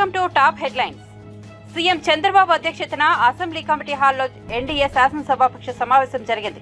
Welcome to top headlines. CM Chandrababu అధ్యక్షతన assembly committee హాల్లో NDA శాసనసభాపక్ష సమావేశం జరిగింది.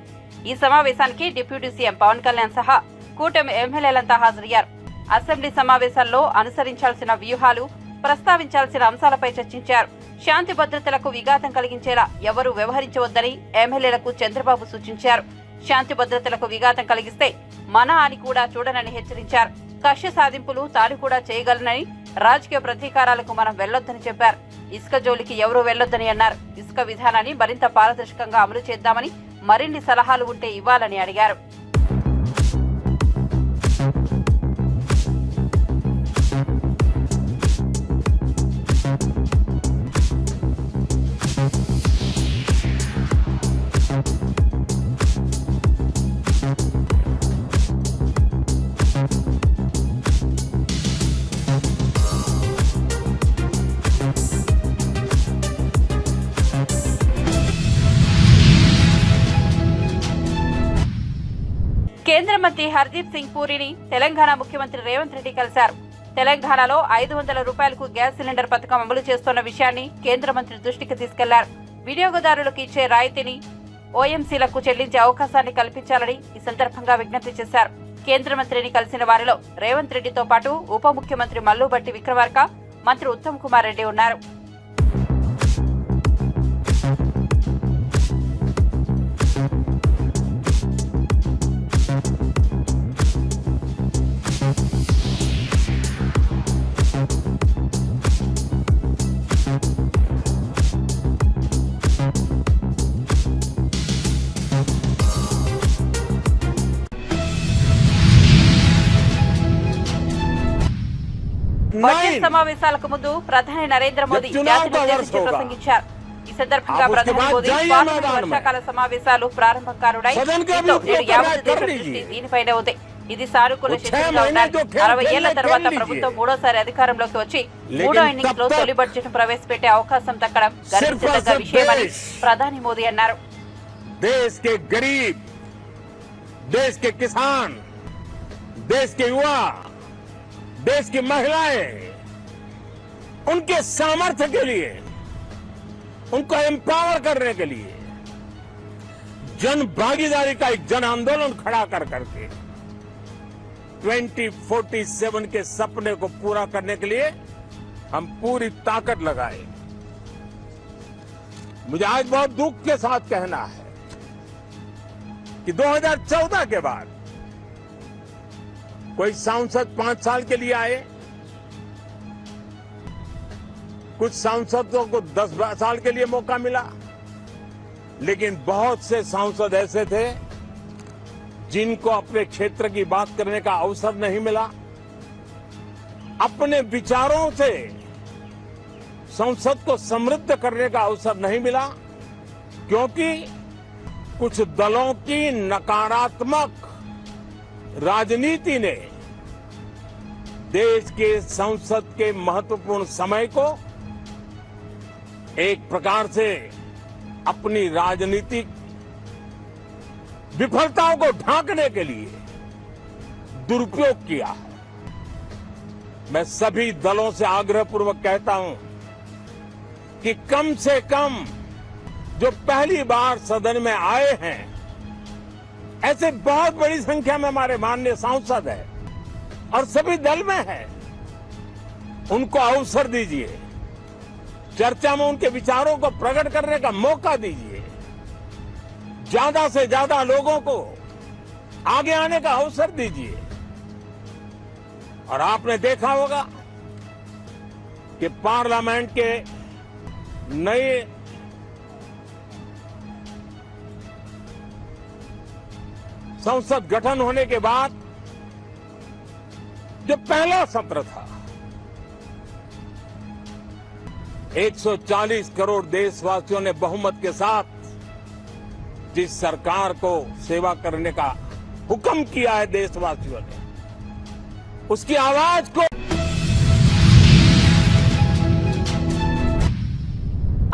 ఈ సమావేశానికి డిప్యూటీ సీఎం పవన్ కళ్యాణ్ సహా కూటమి ఎమ్మెల్యేలంతా హాజరయ్యారు. అసెంబ్లీ సమావేశాల్లో అనుసరించాల్సిన వ్యూహాలు, ప్రస్తావించాల్సిన అంశాలపై చర్చించారు. శాంతి భద్రతలకు విఘాతం కలిగించేలా ఎవరూ వ్యవహరించవద్దని ఎమ్మెల్యేలకు చంద్రబాబు సూచించారు. శాంతి భద్రతలకు విఘాతం కలిగిస్తే మన అని కూడా చూడనని హెచ్చరించారు. కక్ష సాధింపులు తాను కూడా చేయగలనని, రాజకీయ ప్రతీకారాలకు మనం వెళ్లొద్దని చెప్పారు. ఇసుక జోలికి ఎవరూ వెళ్లొద్దని అన్నారు. ఇసుక విధానాన్ని మరింత పారదర్శకంగా అమలు చేద్దామని, మరిన్ని సలహాలు ఉంటే ఇవ్వాలని అడిగారు. కేంద్ర మంత్రి హర్దీప్ సింగ్ పూరిని తెలంగాణ ముఖ్యమంత్రి రేవంత్ రెడ్డి కలిశారు. తెలంగాణలో 500 రూపాయలకు గ్యాస్ సిలిండర్ పథకం అమలు చేస్తున్న విషయాన్ని కేంద్ర మంత్రి దృష్టికి తీసుకెళ్లారు. వినియోగదారులకు ఇచ్చే రాయితీని ఓఎంసీలకు చెల్లించే అవకాశాన్ని కల్పించాలని ఈ సందర్భంగా విజ్ఞప్తి చేశారు. కేంద్ర మంత్రిని కలిసిన వారిలో రేవంత్ రెడ్డితో పాటు ఉప ముఖ్యమంత్రి మల్లుబట్టి విక్రమార్క, మంత్రి ఉత్తమ్ కుమార్ రెడ్డి ఉన్నారు. బడ్జెట్ సమావేశాలకు ముందు ప్రధాని నరేంద్ర మోదీ జాతినుద్దేశించి ప్రసంగించారు. ఈ సందర్భంగా ప్రధాని మోదీ వర్షాకాల సమావేశాలు ప్రారంభం కానున్నాయి. దీనిపైనే ఉంది. ఇది సానుకూల శక్తిగా ఉండాలి. 60 ఏళ్ల తర్వాత ప్రభుత్వం మూడోసారి అధికారంలోకి వచ్చి మూడో ఇన్నింగ్స్ లో తొలి బడ్జెట్ ప్రవేశపెట్టే అవకాశం దక్కడం గర్వించదగ్గ విషయమని ప్రధాని మోదీ అన్నారు. देश के गरीब, देश के किसान, देश के युवा, देश की महिलाएं, उनके सामर्थ्य के लिए, उनको एम्पावर करने के लिए जन भागीदारी का एक जन आंदोलन खड़ा कर करके 2047 के सपने को पूरा करने के लिए हम पूरी ताकत लगाए. मुझे आज बहुत दुख के साथ कहना है कि 2014 के बाद कोई सांसद 5 साल के लिए आए, कुछ सांसदों को 10 साल के लिए मौका मिला, लेकिन बहुत से सांसद ऐसे थे जिनको अपने क्षेत्र की बात करने का अवसर नहीं मिला. अपने विचारों से संसद को समृद्ध करने का अवसर नहीं मिला, क्योंकि कुछ दलों की नकारात्मक राजनीति ने देश के संसद के महत्वपूर्ण समय को एक प्रकार से अपनी राजनीतिक विफलताओं को ढांकने के लिए दुरुपयोग किया है. मैं सभी दलों से आग्रहपूर्वक कहता हूं कि कम से कम जो पहली बार सदन में आए हैं, ऐसे बहुत बड़ी संख्या में हमारे माननीय सांसद हैं और सभी दल में हैं, उनको अवसर दीजिए, चर्चा में उनके विचारों को प्रकट करने का मौका दीजिए, ज्यादा से ज्यादा लोगों को आगे आने का अवसर दीजिए. और आपने देखा होगा कि पार्लियामेंट के नए संसद गठन होने के बाद जो पहला सत्र था, 140 करोड़ देशवासियों ने बहुमत के साथ जिस सरकार को सेवा करने का हुक्म किया है देशवासियों ने, उसकी आवाज को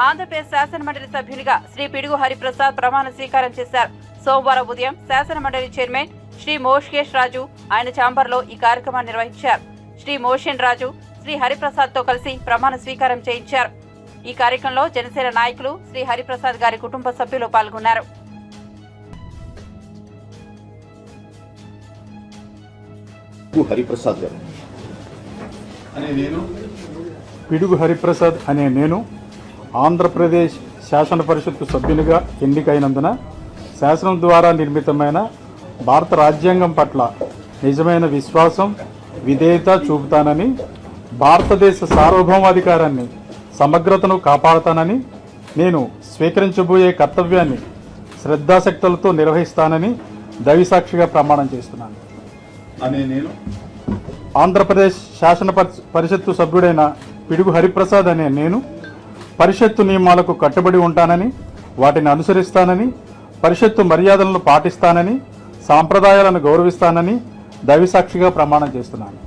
ఆంధ్రప్రదేశ్ శాసనమండలి సభ్యునిగా శ్రీ పిడుగు హరిప్రసాద్ ప్రమాణ స్వీకారం చేశారు. సోమవారం ఉదయం శాసనమండలి చైర్మన్ శ్రీ మోషేష్ రాజు ఆయన ఛాంబర్లో ఈ కార్యక్రమాన్ని నిర్వహించారు. శ్రీ మోషన్ రాజు శ్రీ హరిప్రసాద్ తో కలిసి ప్రమాణ స్వీకారం చేయించారు. ఈ కార్యక్రమంలో జనసేన నాయకులు, శ్రీ హరిప్రసాద్ గారి కుటుంబ సభ్యులు పాల్గొన్నారు. పిడుగు హరిప్రసాద్ అనే నేను ఆంధ్రప్రదేశ్ శాసన పరిషత్తు సభ్యునిగా ఎన్నికైనందున శాసనం ద్వారా నిర్మితమైన భారత రాజ్యాంగం పట్ల నిజమైన విశ్వాసం, విధేయత చూపుతానని, భారతదేశ సార్వభౌమాధికారాన్ని, సమగ్రతను కాపాడుతానని, నేను స్వీకరించబోయే కర్తవ్యాన్ని శ్రద్ధాశక్తులతో నిర్వహిస్తానని దైవసాక్షిగా ప్రమాణం చేస్తున్నాను. అనే నేను ఆంధ్రప్రదేశ్ శాసన పరిషత్తు సభ్యుడైన పిడుగు హరిప్రసాద్ అనే నేను పరిషత్తు నియమాలకు కట్టుబడి ఉంటానని, వాటిని అనుసరిస్తానని, పరిషత్తు మర్యాదలను పాటిస్తానని, సాంప్రదాయాలను గౌరవిస్తానని దైవసాక్షిగా ప్రమాణం చేస్తున్నాను.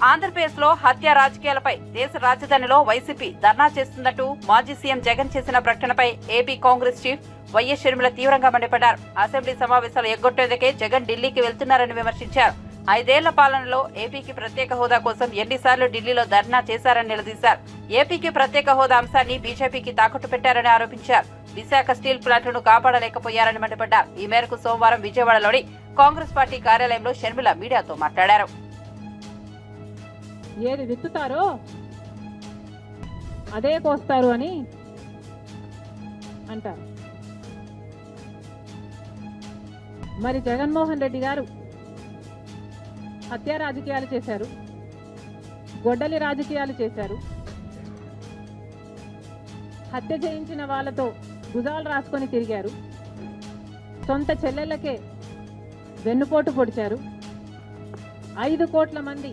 ఆంధ్రప్రదేశ్ లో హత్య రాజకీయాలపై దేశ రాజధానిలో వైసీపీ ధర్నా చేస్తున్నట్టు మాజీ సీఎం జగన్ చేసిన ప్రకటనపై AP Congress chief YS Sharmila తీవ్రంగా మండిపడ్డారు. అసెంబ్లీ సమావేశాలు ఎగ్గొట్టేందుకే జగన్ ఢిల్లీకి వెళ్తున్నారని విమర్శించారు. 5 ఏళ్ల పాలనలో ఏపీకి ప్రత్యేక హోదా కోసం ఎన్నిసార్లు ఢిల్లీలో ధర్నా చేశారని నిలదీశారు. ఏపీకి ప్రత్యేక హోదా అంశాన్ని బీజేపీకి తాకట్టు పెట్టారని ఆరోపించారు. విశాఖ స్టీల్ ప్లాంట్లను కాపాడలేకపోయారని మండిపడ్డారు. ఈ మేరకు సోమవారం విజయవాడలోని కాంగ్రెస్ పార్టీ కార్యాలయంలో షర్మిల మీడియాతో మాట్లాడారు. ఏది విత్తుతారో అదే కోస్తారు అని అంటారు. మరి జగన్మోహన్ రెడ్డి గారు హత్య రాజకీయాలు చేశారు, గొడ్డలి రాజకీయాలు చేశారు, హత్య చేయించిన వాళ్ళతో భుజాలు రాసుకొని తిరిగారు, సొంత చెల్లెళ్ళకే వెన్నుపోటు పొడిచారు, 5 కోట్ల మంది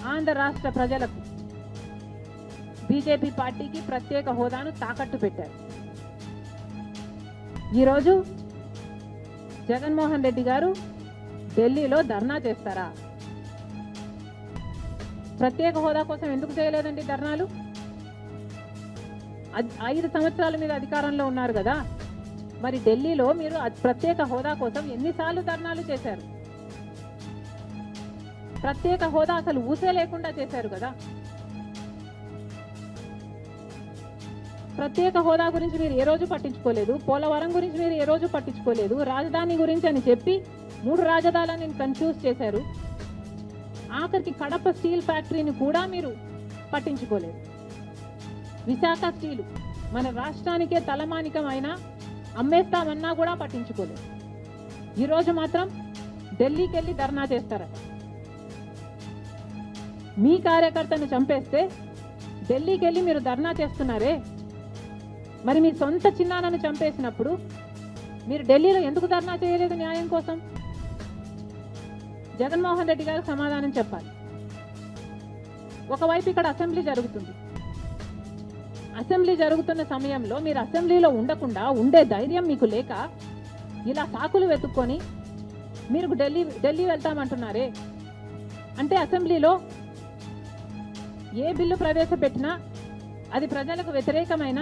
ఆంధ్ర రాష్ట్ర ప్రజలకు బీజేపీ పార్టీకి ప్రత్యేక హోదాను తాకట్టు పెట్టారు. ఈరోజు జగన్మోహన్ రెడ్డి గారు ఢిల్లీలో ధర్నా చేస్తారా? ప్రత్యేక హోదా కోసం ఎందుకు చేయలేదండి ధర్నాలు? 5 సంవత్సరాల మీద అధికారంలో ఉన్నారు కదా, మరి ఢిల్లీలో మీరు ప్రత్యేక హోదా కోసం ఎన్నిసార్లు ధర్నాలు చేశారు? ప్రత్యేక హోదా అసలు ఊసే లేకుండా చేశారు కదా. ప్రత్యేక హోదా గురించి మీరు ఏ రోజు పట్టించుకోలేదు, పోలవరం గురించి మీరు ఏ రోజు పట్టించుకోలేదు, రాజధాని గురించి అని చెప్పి 3 రాజధానులను కన్ఫ్యూజ్ చేశారు. ఆఖరికి కడప స్టీల్ ఫ్యాక్టరీని కూడా మీరు పట్టించుకోలేదు. విశాఖ స్టీలు మన రాష్ట్రానికే తలమానికం అయినా అమ్మేస్తామన్నా కూడా పట్టించుకోలేదు. ఈరోజు మాత్రం ఢిల్లీకి వెళ్ళి ధర్నా చేస్తారట. మీ కార్యకర్తను చంపేస్తే ఢిల్లీకి వెళ్ళి మీరు ధర్నా చేస్తున్నారే, మరి మీ సొంత చిన్నాన్నను చంపేసినప్పుడు మీరు ఢిల్లీలో ఎందుకు ధర్నా చేయలేదు న్యాయం కోసం? జగన్మోహన్ రెడ్డి గారు సమాధానం చెప్పాలి. ఒకవైపు ఇక్కడ అసెంబ్లీ జరుగుతుంది. అసెంబ్లీ జరుగుతున్న సమయంలో మీరు అసెంబ్లీలో ఉండకుండా ఉండే ధైర్యం మీకు లేక ఇలా సాకులు వెతుక్కొని మీరు ఢిల్లీ వెళ్తామంటున్నారే. అంటే అసెంబ్లీలో ఏ బిల్లు ప్రవేశపెట్టినా అది ప్రజలకు వ్యతిరేకమైన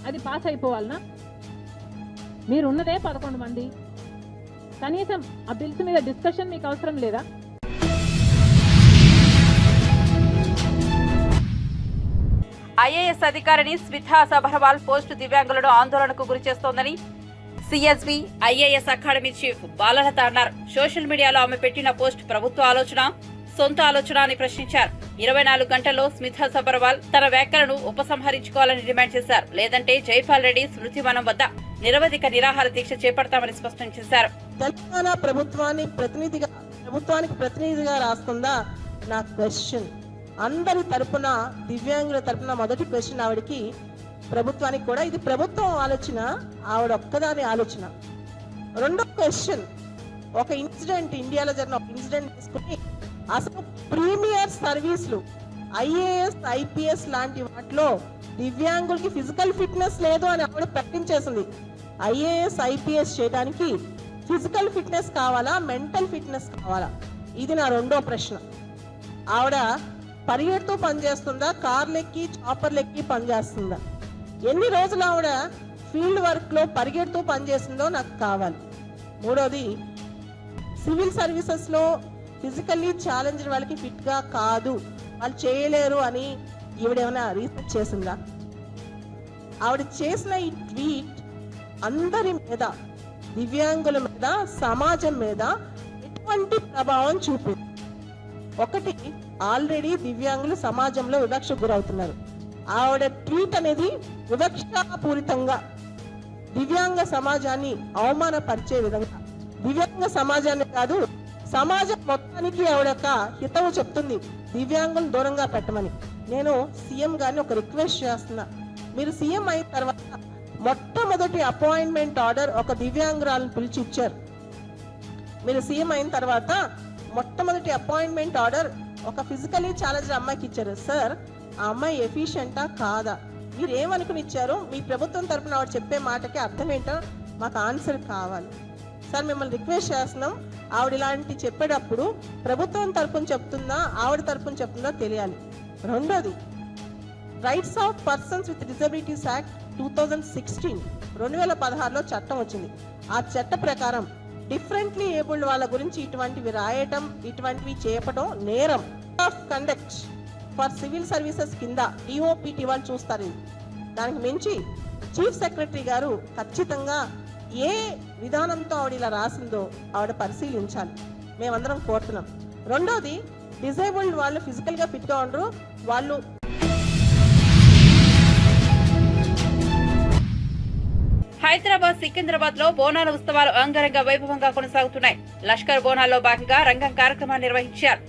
అది పాస్ అయిపోవాలనా? మీరున్నదే 11 మంది. కనీసం ఆ బిల్స్ మీద డిస్కషన్ మీకు అవసరం లేదా? ఐఏఎస్ అధికారిని స్మితా సబర్వాల్ పోస్టు దివ్యాంగులను ఆందోళనకు గురి చేస్తోందని CSB IAS academy chief Balalatha అన్నారు. సోషల్ మీడియాలో ఆమె పెట్టిన పోస్ట్ ప్రభుత్వ ఆలోచన, సొంత ఆలోచన అని ప్రశ్నించారు. 24 గంటల్లో స్మితా సబర్వాల్ తన వ్యాఖ్యలను ఉపసంహరించుకోవాలని డిమాండ్ చేశారు. లేదంటే జైపాల్ రెడ్డి స్మృతివనం వద్ద నిరవధిక నిరాహార దీక్ష చేపడతామని స్పష్టం చేశారు. తెలంగాణ ప్రభుత్వానికి ప్రతినిధిగా రాస్తుందా? నా క్వశ్చన్. అందరి తరపున, దివ్యాంగుల తరపున మొదటి క్వశ్చన్ ఆవిడకి, ప్రభుత్వానికి కూడా, ఇది ప్రభుత్వం ఆలోచన, ఆవిడ ఒక్కదాని ఆలోచన. రెండో క్వశ్చన్, ఒక ఇన్సిడెంట్, ఇండియాలో జరిగిన ఒక ఇన్సిడెంట్ తీసుకుని అసలు ప్రీమియర్ సర్వీసులు ఐఏఎస్, ఐపీఎస్ లాంటి వాటిలో దివ్యాంగులకి ఫిజికల్ ఫిట్నెస్ లేదు అని ఆవిడ ప్రకటించేసింది. ఐఏఎస్, ఐపీఎస్ చేయడానికి ఫిజికల్ ఫిట్నెస్ కావాలా, మెంటల్ ఫిట్నెస్ కావాలా? ఇది నా రెండో ప్రశ్న. ఆవిడ పరిగెడుతూ పనిచేస్తుందా, కార్లెక్కి చాపర్లెక్కి పనిచేస్తుందా? ఎన్ని రోజులు ఆవిడ ఫీల్డ్ వర్క్ లో పరిగెడుతూ పనిచేసిందో నాకు కావాలి. మూడోది, సివిల్ సర్వీసెస్ లో ఫిజికల్లీ ఛాలెంజ్డ్ వాళ్ళకి ఫిట్ గా కాదు, వాళ్ళు చేయలేరు అని ఈవిడేమైనా రీసెర్చ్ చేసిందా? ఆవిడ చేసిన ఈ ట్వీట్ అందరి మీద, దివ్యాంగుల మీద, సమాజం మీద ఎటువంటి ప్రభావం చూపింది? ఒకటి, ఆల్రెడీ దివ్యాంగులు సమాజంలో వివక్షకు గురవుతున్నారు. ఆవిడ ట్వీట్ అనేది వివక్షాపూరితంగా దివ్యాంగ సమాజాన్ని అవమానపరిచే విధంగా, దివ్యాంగ సమాజాన్ని కాదు సమాజం మొత్తానికి ఆవిడ ఒక హితవు చెప్తుంది, దివ్యాంగులను దూరంగా పెట్టమని. నేను సీఎం గారిని ఒక రిక్వెస్ట్ చేస్తున్నా, మీరు సీఎం అయిన తర్వాత మొట్టమొదటి అపాయింట్మెంట్ ఆర్డర్ ఒక దివ్యాంగురాలను పిలిచి ఇచ్చారు. మీరు సీఎం అయిన తర్వాత మొట్టమొదటి అపాయింట్మెంట్ ఆర్డర్ ఒక ఫిజికలీ ఛాలెంజ్డ్ అమ్మాయికి ఇచ్చారు. సార్, ఆ అమ్మాయి ఎఫిషియెంటా కాదా? మీరు ఏమనుకుని ఇచ్చారు? మీ ప్రభుత్వం తరపున ఆవిడ చెప్పే మాటకి అర్థం ఏంటో మాకు ఆన్సర్ కావాలి. సార్, మిమ్మల్ని రిక్వెస్ట్ చేస్తున్నాం, ఆవిడ ఇలాంటి చెప్పేటప్పుడు ప్రభుత్వం తరపున చెప్తుందా, ఆవిడ తరపున చెప్తుందా తెలియాలి. రెండోది, rights of persons with disabilities act 2016 2016లో చట్టం వచ్చింది. ఆ చట్ట ప్రకారం డిఫరెంట్లీ ఏబుల్డ్ వాళ్ళ గురించి ఇటువంటివి రాయటం, ఇటువంటివి చేయటం నేరం. Of conduct for civil services కింద డిఓపిటి వాళ్ళు చూస్తారు. ఇది దానికి మించి చీఫ్ సెక్రటరీ గారు ఖచ్చితంగా ఏ విధానంతో ఆవిడ ఇలా రాసిందో ఆవిడ పరిశీలించాలి, మేమందరం కోరుతున్నాం. రెండోది, డిజేబుల్డ్ వాళ్ళు ఫిజికల్ గా ఫిట్ గా ఉండరు, వాళ్ళు హైదరాబాద్, సికింద్రాబాద్ లో బోనాల ఉత్సవాలు అంగరంగ వైభవంగా కొనసాగుతున్నాయి. లష్కర్ బోనాల్లో భాగంగా రంగం కార్యక్రమాన్ని నిర్వహించారు.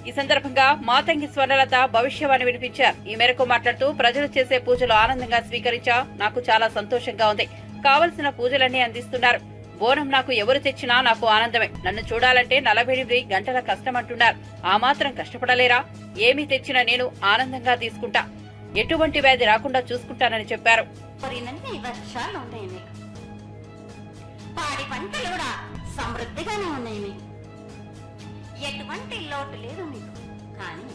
ఈ సందర్భంగా మాతంగి స్వర్ణలత భవిష్యవాణి వినిపించారు. ఈ మేరకు మాట్లాడుతూ, ప్రజలు చేసే పూజలు ఆనందంగా స్వీకరించా, నాకు చాలా సంతోషంగా ఉంది. కావలసిన పూజలన్నీ అందిస్తున్నారు. బోనం నాకు ఎవరు తెచ్చినా నాకు ఆనందమే. నన్ను చూడాలంటే 48 గంటల కష్టం అంటున్నారు. ఆ మాత్రం కష్టపడలేరా? ఏమీ తెచ్చినా నేను ఆనందంగా తీసుకుంటా. ఎటువంటి వ్యాధి రాకుండా చూసుకుంటానని చెప్పారు. వర్షాలు ఉన్నాయి మీకు, పాడి పంటలు కూడా సమృద్ధిగానే ఉన్నాయి మీకు, ఎటువంటి లోటు లేదు మీకు. కానీ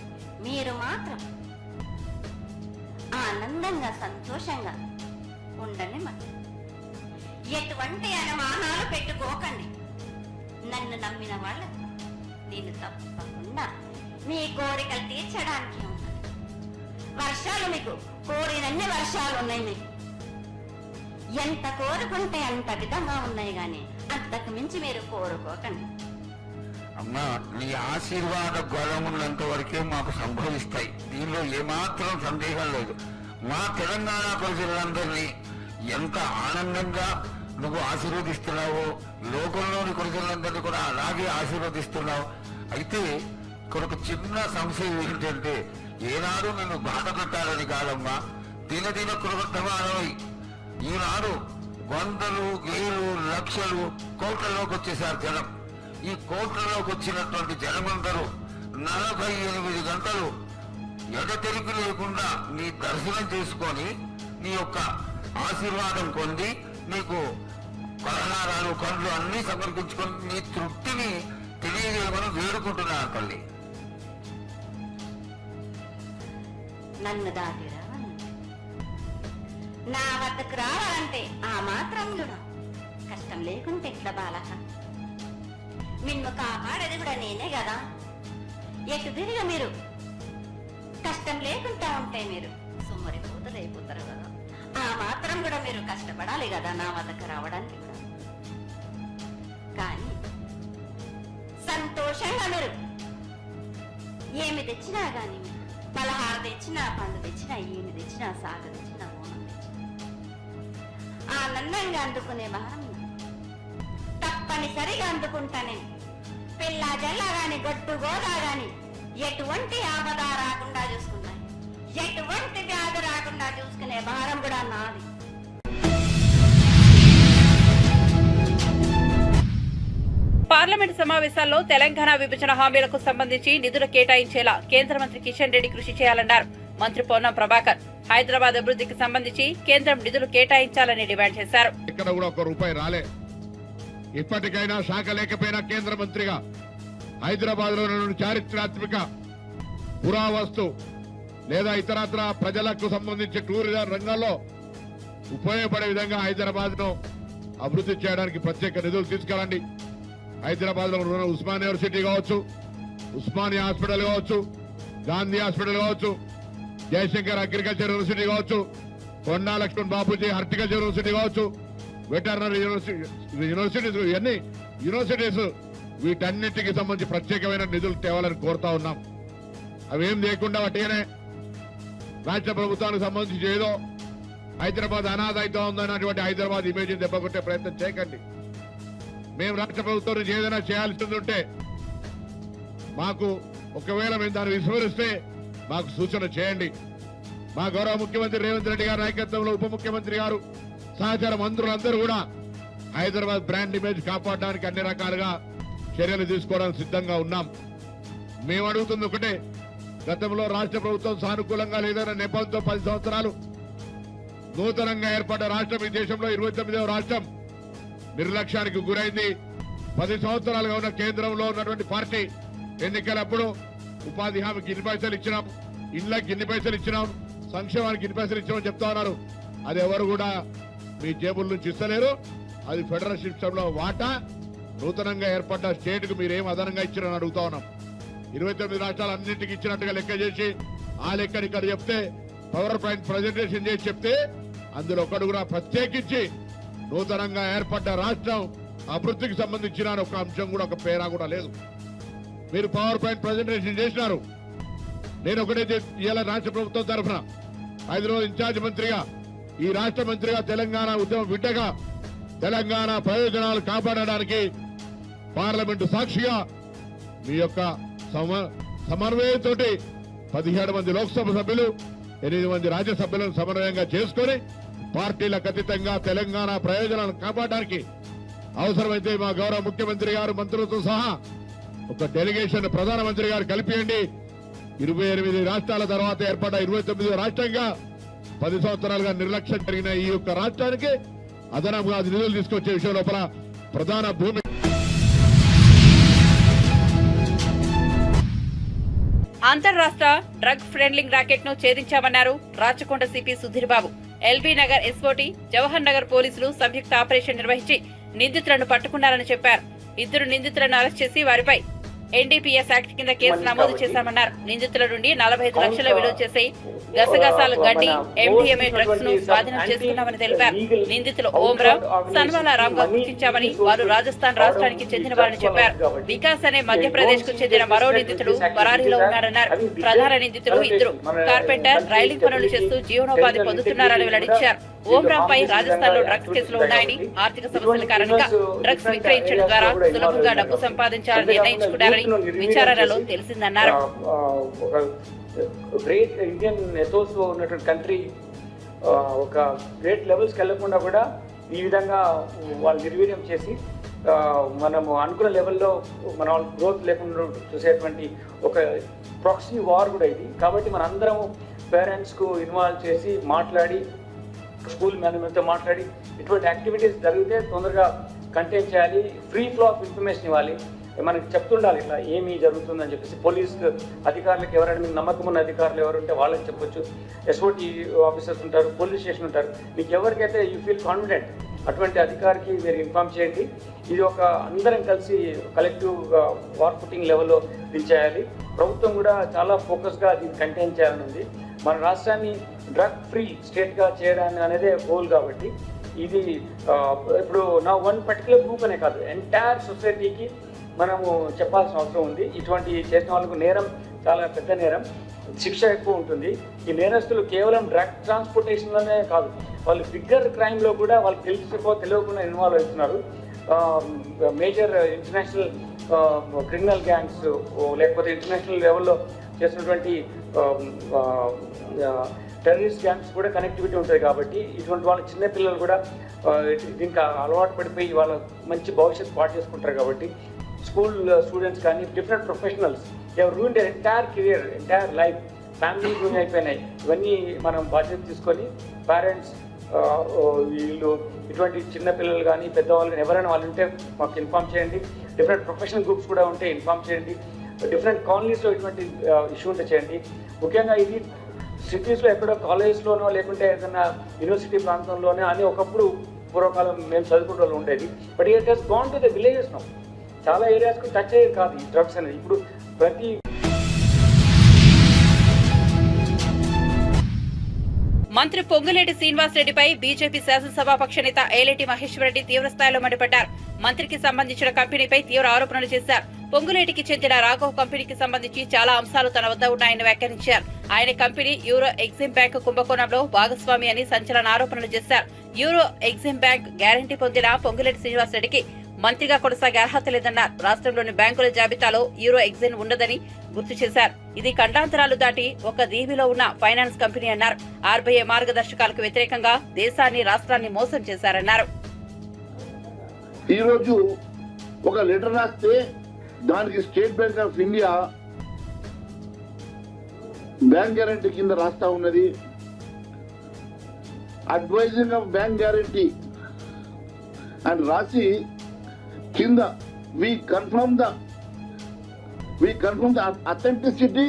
మీరు మాత్రం ఆనందంగా సంతోషంగా ఉండండి. మరి ఎటువంటి అనుమానాలు పెట్టుకోకండి. నన్ను నమ్మిన వాళ్ళకు నేను తప్పకుండా మీ కోరికలు తీర్చడానికి ఉన్నాను. వర్షాలు మీకు కోరినన్ని వర్షాలు ఉన్నాయి. మీకు ఎంత కోరుకుంటే అంత విధంగా ఉన్నాయి, గాని అంతకు మించి మీరు కోరుకోకండి. అమ్మా, నీ ఆశీర్వాద గొడవలంత వరకే మాకు సంభవిస్తాయి, దీనిలో ఏమాత్రం సందేహం లేదు. మా తెలంగాణ ప్రజలందరినీ ఎంత ఆనందంగా నువ్వు ఆశీర్వదిస్తున్నావో, లోకంలోని ప్రజలందరినీ కూడా అలాగే ఆశీర్వదిస్తున్నావు. అయితే ఇక్కడ ఒక చిన్న సంశయం ఏంటంటే, ఏనాడు నిన్ను బాధ పెట్టాలని కాదమ్మా, దినదిన కృతమానమై ఈనాడు వందలు, వేలు, లక్షలు, కోట్లలోకి వచ్చేసారు జనం. ఈ కోట్లలోకి వచ్చినటువంటి జనమందరూ 48 గంటలు ఎడతెరిపి లేకుండా నీ దర్శనం చేసుకొని నీ యొక్క ఆశీర్వాదం పొంది నీకు పలహారాలు, పండ్లు అన్ని సమర్పించుకొని నీ తృప్తిని తెలియజేయమని వేడుకుంటున్నాను తల్లి. నన్ను దాటి రావాలంటే, నా వద్దకు రావాలంటే ఆ మాత్రం కూడా కష్టం లేకుంటే ఎట్లా బాలక? నిన్ను కాపాడేది కూడా నేనే కదా. ఎటు తిరిగి మీరు కష్టం లేకుండా ఉంటే మీరు సుమ్మరిపోతలైపోతారు కదా. ఆ మాత్రం కూడా మీరు కష్టపడాలి కదా నా వద్దకు రావడానికి కూడా. కానీ సంతోషంగా మీరు ఏమి తెచ్చినా గాని, పలహారం తెచ్చినా, పండు తెచ్చినా, ఏమి తెచ్చినా, సాగ తెచ్చినా, మోనం తెచ్చినా ఆనందంగా అందుకునే భారం తప్పనిసరిగా అందుకుంటా. నేను పిల్ల జల్ల గాని, గొట్టు గోదా గాని ఎటువంటి ఆపద రాకుండా చూసుకుంటాయి, ఎటువంటి వ్యాధి రాకుండా చూసుకునే భారం కూడా నాది. పార్లమెంట్ సమావేశాల్లో తెలంగాణ విభజన హామీలకు సంబంధించి నిధులు కేటాయించేలా కేంద్ర మంత్రి కిషన్ రెడ్డి కృషి చేయాలన్నారు. మంత్రి పొన్నం ప్రభాకర్ హైదరాబాద్ అభివృద్ధికి సంబంధించి కేంద్రం నిధులు కేటాయించాలని డిమాండ్ చేశారు. ఇక్కడ కూడా ఒక్క రూపాయి రాలే. ఇప్పటికైనా శాఖ లేకపోయినా కేంద్ర మంత్రిగా హైదరాబాద్ లో చారిత్రాత్మక పురావస్తు లేదా ఇతరత్ర ప్రజలకు సంబంధించి టూరిజం రంగంలో ఉపయోగపడే విధంగా హైదరాబాద్ ను అభివృద్ధి చేయడానికి ప్రత్యేక నిధులు తీసుకురండి. హైదరాబాద్ లో ఉన్న ఉస్మానియా యూనివర్సిటీ కావచ్చు, ఉస్మానియా హాస్పిటల్ కావచ్చు, గాంధీ హాస్పిటల్ కావచ్చు, జయశంకర్ అగ్రికల్చర్ యూనివర్సిటీ కావచ్చు, కొండా లక్ష్మణ్ బాపూజీ హార్టికల్చర్ యూనివర్సిటీ కావచ్చు, వెటర్నరీ యూనివర్సిటీస్, ఇవన్నీ యూనివర్సిటీస్, వీటన్నిటికి సంబంధించి ప్రత్యేకమైన నిధులు తేవాలని కోరుతా ఉన్నాం. అవేం లేకుండా వాటినే రాష్ట్ర ప్రభుత్వానికి సంబంధించి ఏదో హైదరాబాద్ అనాథ అయితే ఉందన్నటువంటి హైదరాబాద్ ఇమేజ్ దెబ్బకొట్టే ప్రయత్నం చేయకండి. మేము రాష్ట్ర ప్రభుత్వం నుంచి ఏదైనా చేయాల్సి ఉంటే మాకు ఒకవేళ మేము దాన్ని విస్మరిస్తే మాకు సూచన చేయండి. మా గౌరవ ముఖ్యమంత్రి రేవంత్ రెడ్డి గారి నాయకత్వంలో ఉప ముఖ్యమంత్రి గారు సహచార మంత్రులందరూ కూడా హైదరాబాద్ బ్రాండ్ ఇమేజ్ కాపాడడానికి అన్ని రకాలుగా చర్యలు తీసుకోవడానికి సిద్ధంగా ఉన్నాం. మేము అడుగుతుంది ఒకటే, గతంలో రాష్ట్ర ప్రభుత్వం సానుకూలంగా లేదన్న నేపథ్యంతో 10 సంవత్సరాలు నూతనంగా ఏర్పడ్డ రాష్ట్రం, ఈ దేశంలో 29వ రాష్ట్రం నిర్లక్ష్యానికి గురైంది. 10 సంవత్సరాలుగా ఉన్న కేంద్రంలో ఉన్నటువంటి పార్టీ ఎన్నికలప్పుడు ఉపాధి హామీకి ఇన్ని పైసలు ఇచ్చినాం, ఇళ్లకి ఇన్ని పైసలు ఇచ్చినాం, సంక్షేమానికి ఇన్ని పైసలు ఇచ్చినామని చెప్తా ఉన్నారు. అది ఎవరు కూడా మీ జేబుల నుంచి ఇస్తలేరు. అది ఫెడరల్ సిస్టంలో వాటా. నూతనంగా ఏర్పడ్డ స్టేట్ కు మీరేం అదనంగా ఇచ్చారని అడుగుతా ఉన్నాం. 29 రాష్ట్రాలు అన్నింటికి ఇచ్చినట్టుగా లెక్క చేసి ఆ లెక్కని ఇక్కడ చెప్తే, పవర్ పాయింట్ ప్రజెంటేషన్ చేసి చెప్తే అందులో ఒకటి కూడా ప్రత్యేకించి నూతనంగా ఏర్పడ్డ రాష్ట్రం అభివృద్ధికి సంబంధించిన ఒక అంశం కూడా, ఒక పేరా కూడా లేదు. మీరు పవర్ పాయింట్ ప్రజెంటేషన్ చేసినారు. నేను ఒకటే ఇవాళ రాష్ట్ర ప్రభుత్వం తరఫున హైదరాబాద్ ఇన్ఛార్జ్ మంత్రిగా, ఈ రాష్ట్ర మంత్రిగా, తెలంగాణ ఉద్యమ బిడ్డగా తెలంగాణ ప్రయోజనాలు కాపాడడానికి పార్లమెంటు సాక్షిగా మీ యొక్క సమన్వయంతో 17 మంది లోక్సభ సభ్యులు, 8 మంది రాజ్యసభ్యులను సమన్వయంగా చేసుకుని పార్టీలకు అతీతంగా తెలంగాణ ప్రయోజనాలను కాపాడడానికి అవసరమైతే మా గౌరవ ముఖ్యమంత్రి గారు మంత్రులతో సహా ఒక డెలిగేషన్ ప్రధానమంత్రి గారు కలిపియండి. 28 రాష్ట్రాల తర్వాత ఏర్పడ్డ 29వ రాష్ట్రంగా 10 సంవత్సరాలుగా నిర్లక్ష్యం జరిగిన ఈ యొక్క రాష్ట్రానికి అదనంగా నిధులు తీసుకొచ్చే విషయం లోపల ప్రధాన భూమి. అంతర్రాష్ట్ర డ్రగ్ ఫ్రెండ్లింగ్ ర్యాకెట్ ను ఛేదించామన్నారు Rachakonda CP Sudheer Babu. LB Nagar SOT, Jawahar Nagar పోలీసులు సంయుక్త ఆపరేషన్ నిర్వహించి నిందితులను పట్టుకున్నారని చెప్పారు. 2 నిందితులను అరెస్ట్ చేసి వారిపై ఎన్డీపీఎస్ యాక్ట్ కింద కేసు నమోదు చేశామన్నారు. నిందితుల నుండి 45 లక్షల విలువ చేసే గసగసాలు గడ్డి, ఎండీఎంఏ డ్రగ్స్ ను స్వాధీనం చేసుకున్నామని తెలిపారు. నిందితులు ఓంరావ్, సన్వాలారామ్ గా గుర్తించామని, వారు రాజస్థాన్ రాష్ట్రానికి చెందిన వారని చెప్పారు. వికాస్ అనే మధ్యప్రదేశ్ కు చెందిన మరో నిందితుడు పరారీలో ఉన్నారన్నారు. ప్రధాన నిందితులు 2 కార్పెంటర్, రైలింగ్ పనులు చేస్తూ జీవనోపాధి పొందుతున్నారని వెల్లడించారు. ఓంరావ్ పై రాజస్థాన్ లో డ్రగ్స్ కేసులు ఉన్నాయని, ఆర్థిక సమస్యల కారణంగా డ్రగ్స్ విక్రయించడం ద్వారా సులభంగా డబ్బు సంపాదించాలని నిర్ణయించుకున్నారని విచారణలో తెలిసిందన్నారు. గ్రేట్ ఇండియన్ ఎథోస్ ఉన్నటువంటి కంట్రీ ఒక గ్రేట్ లెవెల్స్కి వెళ్లకుండా కూడా ఈ విధంగా వాళ్ళు నిర్వీర్యం చేసి మనము అనుకున్న లెవెల్లో మన గ్రోత్ లేకుండా చూసేటువంటి ఒక ప్రాక్సీ వార్ కూడా ఇది. కాబట్టి మన అందరం పేరెంట్స్కు ఇన్వాల్వ్ చేసి మాట్లాడి, స్కూల్ మేనేజ్మెంట్తో మాట్లాడి ఇటువంటి యాక్టివిటీస్ జరిగితే తొందరగా కంటైన్ చేయాలి. ఫ్రీ ఫ్లో ఆఫ్ ఇన్ఫర్మేషన్ ఇవ్వాలి. మనకి చెప్తుండాలి ఇట్లా ఏమి జరుగుతుందని చెప్పేసి. పోలీస్ అధికారులకు ఎవరైనా మీకు నమ్మకం ఉన్న అధికారులు ఎవరు ఉంటే వాళ్ళకి చెప్పొచ్చు. ఎస్ఓటీ ఆఫీసర్స్ ఉంటారు, పోలీస్ స్టేషన్ ఉంటారు. మీకు ఎవరికైతే యూ ఫీల్ కాన్ఫిడెంట్ అటువంటి అధికారికి మీరు ఇన్ఫార్మ్ చేయండి. ఇది ఒక అందరం కలిసి కలెక్టివ్ వార్ ఫుటింగ్ లెవెల్లో దించేయాలి. ప్రభుత్వం కూడా చాలా ఫోకస్గా దీన్ని కంటైన్ చేయాలని ఉంది. మన రాష్ట్రాన్ని డ్రగ్ ఫ్రీ స్టేట్గా చేయడానికి అనేదే గోల్. కాబట్టి ఇది ఇప్పుడు నా వన్ పర్టికులర్ గ్రూప్ అనే కాదు, ఎంటైర్ సొసైటీకి మనము చెప్పాల్సిన అవసరం ఉంది. ఇటువంటి చేసిన వాళ్ళకు నేరం చాలా పెద్ద నేరం, శిక్ష ఎక్కువ ఉంటుంది. ఈ నేరస్తులు కేవలం డ్రగ్ ట్రాన్స్పోర్టేషన్లోనే కాదు, వాళ్ళు బిగ్గర్ క్రైమ్లో కూడా వాళ్ళు తెలియకుండా ఇన్వాల్వ్ అవుతున్నారు. మేజర్ ఇంటర్నేషనల్ క్రిమినల్ గ్యాంగ్స్ లేకపోతే ఇంటర్నేషనల్ లెవెల్లో చేసినటువంటి టెర్రరిస్ట్ గ్యాంగ్స్ కూడా కనెక్టివిటీ ఉంటుంది కాబట్టి ఇటువంటి వాళ్ళ చిన్నపిల్లలు కూడా దీనికి అలవాటు పడిపోయి వాళ్ళ మంచి భవిష్యత్తు పాటు చేసుకుంటారు కాబట్టి స్కూల్ స్టూడెంట్స్ కానీ డిఫరెంట్ ప్రొఫెషనల్స్ ఎవరు ruin their entire career entire life family ruin అయిపోయినాయి. ఇవన్నీ మనం బాధ్యత తీసుకొని పేరెంట్స్ వీళ్ళు ఇటువంటి చిన్నపిల్లలు కానీ పెద్దవాళ్ళు కానీ ఎవరైనా వాళ్ళు ఉంటే మాకు ఇన్ఫామ్ చేయండి. డిఫరెంట్ ప్రొఫెషనల్ గ్రూప్స్ కూడా ఉంటే ఇన్ఫామ్ చేయండి. డిఫరెంట్ కాలనీస్లో ఇటువంటి ఇష్యూ ఉంటే చేయండి. ముఖ్యంగా ఇది సిటీస్లో ఎక్కడో కాలేజెస్లోనో లేకుంటే ఏదైనా యూనివర్సిటీ ప్రాంతంలోనే అని ఒకప్పుడు పూర్వకాలం మేము చదువుకునే వాళ్ళు ఉండేది. But it has gone to the villages now. చాలా ఏరియాస్కు టచ్ అయ్యేది కాదు ఈ డ్రగ్స్ అనేది. ఇప్పుడు ప్రతి మంత్రి పొంగులేటి శ్రీనివాసరెడ్డిపై బీజేపీ శాసనసభాపక్ష నేత ఏలేటి మహేశ్వర్ రెడ్డి తీవ్రస్థాయిలో మండిపడ్డారు. మంత్రికి సంబంధించిన కంపెనీపై తీవ్ర ఆరోపణలు చేశారు. పొంగులేటికి చెందిన రాఘవ్ కంపెనీకి సంబంధించి చాలా అంశాలు తన వద్ద ఉన్నాయని వ్యాఖ్యానించారు. ఆయన కంపెనీ యూరో ఎగ్జిమ్ బ్యాంక్ కుంభకోణంలో భాగస్వామి అని సంచలన ఆరోపణలు చేశారు. యూరో ఎగ్జిమ్ బ్యాంక్ గ్యారంటీ పొందిన పొంగులేటి శ్రీనివాసరెడ్డికి మంత్రిగా కొనసాగే అర్హత లేదన్నారు. రాష్ట్రంలోని బ్యాంకుల జాబితాలో యూరో ఎగ్జిమ్ ఉండదని గుర్తు చేశారు. ఇది ఖండాంతరాలు దాటి ఒక దీవిలో ఉన్న ఫైనాన్స్ కంపెనీ అన్నారు. ఆర్బీఐ మార్గదర్శకాలకు వ్యతిరేకంగా దేశాన్ని రాష్ట్రాన్ని మోసం చేశారన్నారు. ఈ రోజు ఒక లెటర్ రాస్తే దానికి state bank of India bank guarantee కింద రాస్తా ఉన్నది. అడ్వైజింగ్ ఆఫ్ బ్యాంక్ గ్యారంటీ అని రాసి కింద we confirm the authenticity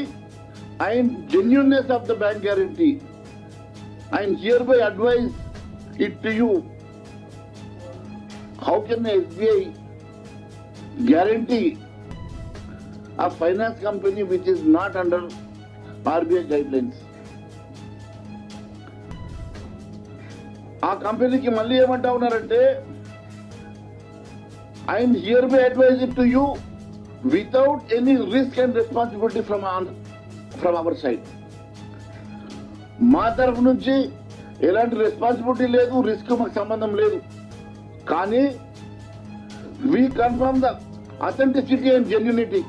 and genuineness of the bank guarantee and hereby advise it to you. How can the SBI guarantee a finance company which is not under RBI guidelines? ఆ కంపెనీకి మళ్ళీ ఏమంటా ఉన్నారంటే I hereby advise it to you without any risk and responsibility from our side. మా తరఫు నుంచి ఎలాంటి responsibility లేదు, రిస్క్ మాకు సంబంధం లేదు. కానీ we confirm the authenticity and genuinity.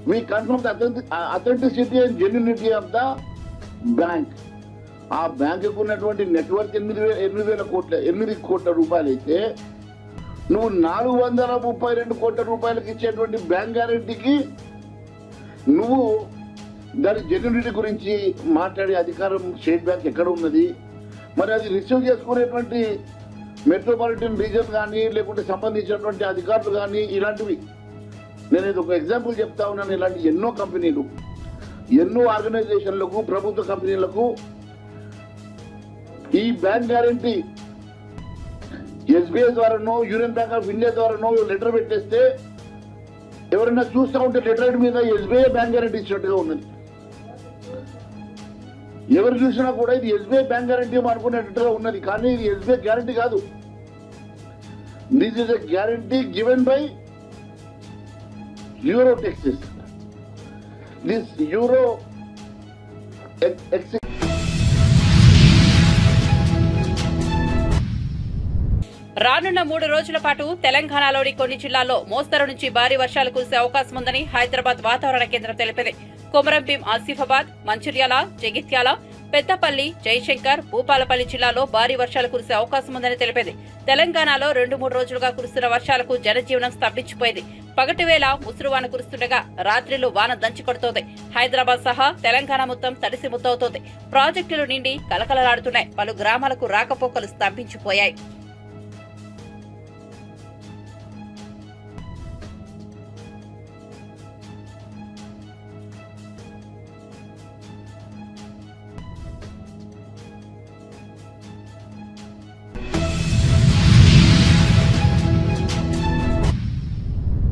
We confirm the authenticity and genuinity of the bank. ఆ బ్యాంకుకు ఉన్నటువంటి నెట్వర్క్ 8,000 కోట్ల రూపాయలు అయితే నువ్వు 432 కోట్ల రూపాయలకు ఇచ్చేటువంటి బ్యాంక్ గ్యారంటీకి నువ్వు దాని జెన్యూనిటీ గురించి మాట్లాడే అధికారం స్టేట్ బ్యాంక్ ఎక్కడ ఉన్నది? మరి అది రిసీవ్ చేసుకునేటువంటి మెట్రోపాలిటన్ రీజన్ కానీ లేకుంటే సంబంధించినటువంటి అధికారులు కానీ ఇలాంటివి. నేను ఇది ఒక ఎగ్జాంపుల్ చెప్తా ఉన్నాను. ఇలాంటి ఎన్నో కంపెనీలు, ఎన్నో ఆర్గనైజేషన్లకు, ప్రభుత్వ కంపెనీలకు ఈ బ్యాంక్ గ్యారంటీ ఎస్బీఐ ద్వారానో యూనియన్ బ్యాంక్ ఆఫ్ ఇండియా ద్వారానో లెటర్ పెట్టేస్తే ఎవరైనా చూస్తూ ఉంటే లెటర్ మీద ఎస్బీఐ బ్యాంక్ గ్యారంటీ ఇచ్చినట్టుగా ఉన్నది. ఎవరు చూసినా కూడా ఇది ఎస్బీఐ బ్యాంక్ గ్యారంటీ అనుకునేటట్టుగా ఉన్నది. కానీ ఇది ఎస్బీఐ గ్యారంటీ కాదు. This is a guarantee given by euro Texas. This euro రానున్న 3 రోజుల పాటు తెలంగాణలోని కొన్ని జిల్లాల్లో మోస్తరు నుంచి భారీ వర్షాలు కురిసే అవకాశం ఉందని హైదరాబాద్ వాతావరణ కేంద్రం తెలిపింది. కొమరంభీం, ఆసిఫాబాద్, మంచిర్యాల, జగిత్యాల, పెద్దపల్లి, జయశంకర్, భూపాలపల్లి జిల్లాలో భారీ వర్షాలు కురిసే అవకాశం ఉందని తెలిపింది. తెలంగాణలో 2-3 రోజులుగా కురుస్తున్న వర్షాలకు జనజీవనం స్తంభించిపోయింది. పగటివేళ ముసురువాన కురుస్తుండగా రాత్రిలో వాన దంచికొడుతోంది. హైదరాబాద్ సహా తెలంగాణ మొత్తం తడిసి ముద్దవుతోంది. ప్రాజెక్టులు నిండి కలకలలాడుతున్నాయి. పలు గ్రామాలకు రాకపోకలు స్తంభించిపోయాయి.